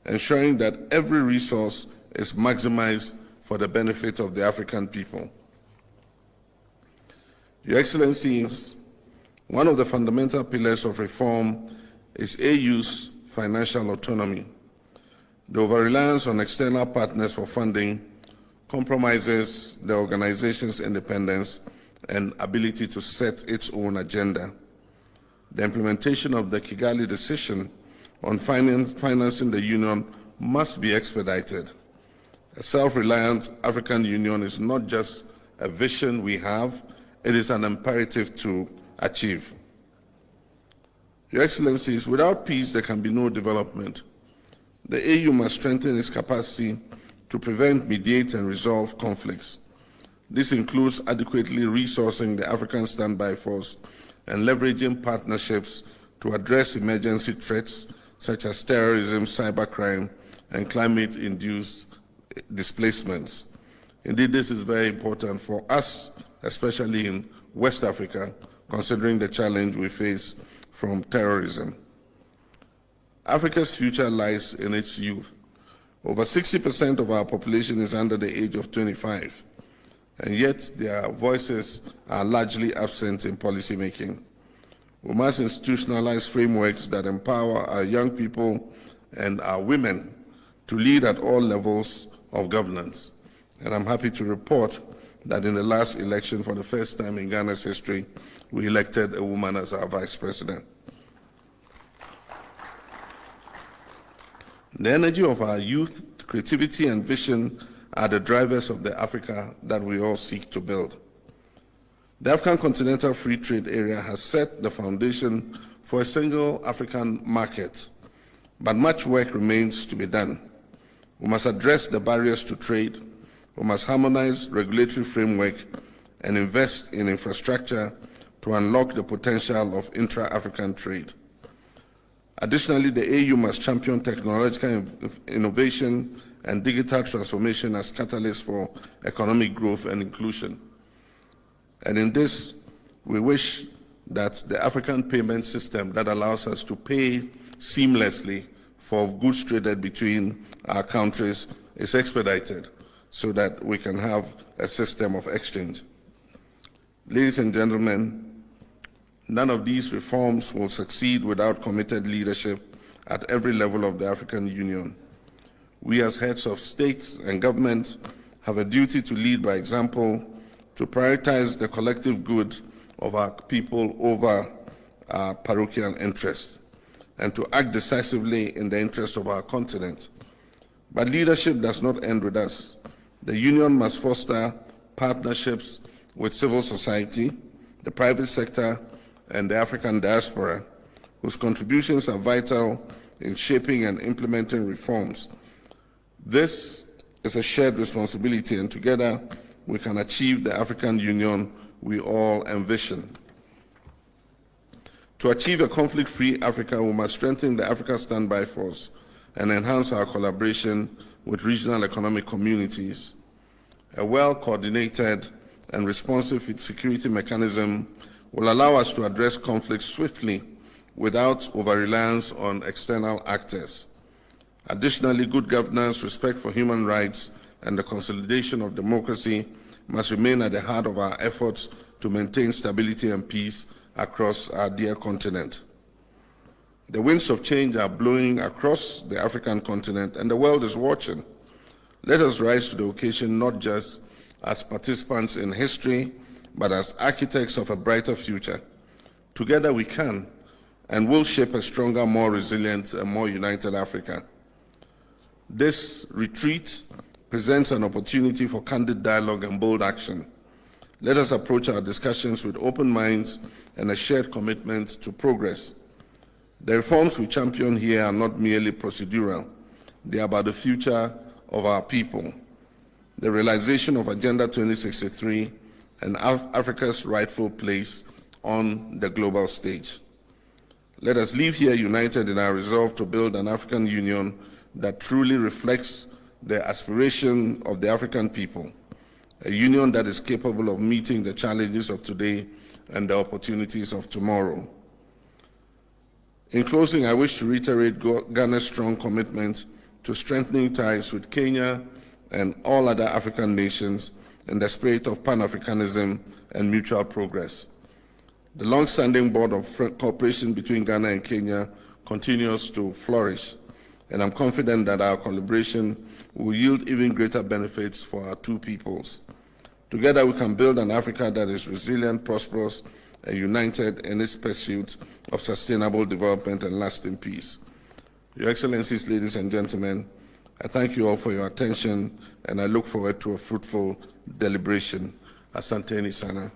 ensuring that every resource is maximized for the benefit of the African people. Your Excellencies, one of the fundamental pillars of reform is AU's financial autonomy. The over-reliance on external partners for funding compromises the organization's independence and ability to set its own agenda. The implementation of the Kigali decision on financing the Union must be expedited. A self-reliant African Union is not just a vision we have, it is an imperative to achieve. Your Excellencies, without peace there can be no development. The AU must strengthen its capacity to prevent, mediate, and resolve conflicts. This includes adequately resourcing the African Standby Force and leveraging partnerships to address emergency threats such as terrorism, cybercrime, and climate-induced displacements. Indeed, this is very important for us, especially in West Africa, considering the challenge we face from terrorism. Africa's future lies in its youth. Over 60% of our population is under the age of 25, and yet their voices are largely absent in policymaking. We must institutionalize frameworks that empower our young people and our women to lead at all levels of governance. And I'm happy to report that in the last election, for the first time in Ghana's history, we elected a woman as our vice president. The energy of our youth, creativity, and vision are the drivers of the Africa that we all seek to build. The African Continental Free Trade Area has set the foundation for a single African market, but much work remains to be done. We must address the barriers to trade, we must harmonize regulatory framework, and invest in infrastructure to unlock the potential of intra-African trade. Additionally, the AU must champion technological innovation and digital transformation as catalysts for economic growth and inclusion. And in this, we wish that the African payment system that allows us to pay seamlessly for goods traded between our countries is expedited so that we can have a system of exchange. Ladies and gentlemen, none of these reforms will succeed without committed leadership at every level of the African Union. We as heads of states and government have a duty to lead by example, to prioritize the collective good of our people over our parochial interests, and to act decisively in the interest of our continent. But leadership does not end with us. The Union must foster partnerships with civil society, the private sector, and the African diaspora, whose contributions are vital in shaping and implementing reforms. This is a shared responsibility, and together we can achieve the African Union we all envision. To achieve a conflict-free Africa, we must strengthen the Africa Standby Force and enhance our collaboration with regional economic communities. A well-coordinated and responsive security mechanism will allow us to address conflicts swiftly without over-reliance on external actors. Additionally, good governance, respect for human rights, and the consolidation of democracy must remain at the heart of our efforts to maintain stability and peace across our dear continent. The winds of change are blowing across the African continent, and the world is watching. Let us rise to the occasion not just as participants in history, but as architects of a brighter future. Together we can and will shape a stronger, more resilient, and more united Africa. This retreat presents an opportunity for candid dialogue and bold action. Let us approach our discussions with open minds and a shared commitment to progress. The reforms we champion here are not merely procedural. They are about the future of our people, the realization of Agenda 2063, and Africa's rightful place on the global stage. Let us leave here united in our resolve to build an African Union that truly reflects the aspiration of the African people, a union that is capable of meeting the challenges of today and the opportunities of tomorrow. In closing, I wish to reiterate Ghana's strong commitment to strengthening ties with Kenya and all other African nations in the spirit of Pan-Africanism and mutual progress. The long-standing board of cooperation between Ghana and Kenya continues to flourish, and I'm confident that our collaboration will yield even greater benefits for our two peoples. Together, we can build an Africa that is resilient, prosperous, and united in its pursuit of sustainable development and lasting peace. Your Excellencies, ladies and gentlemen, I thank you all for your attention, and I look forward to a fruitful deliberation. Asante Sana.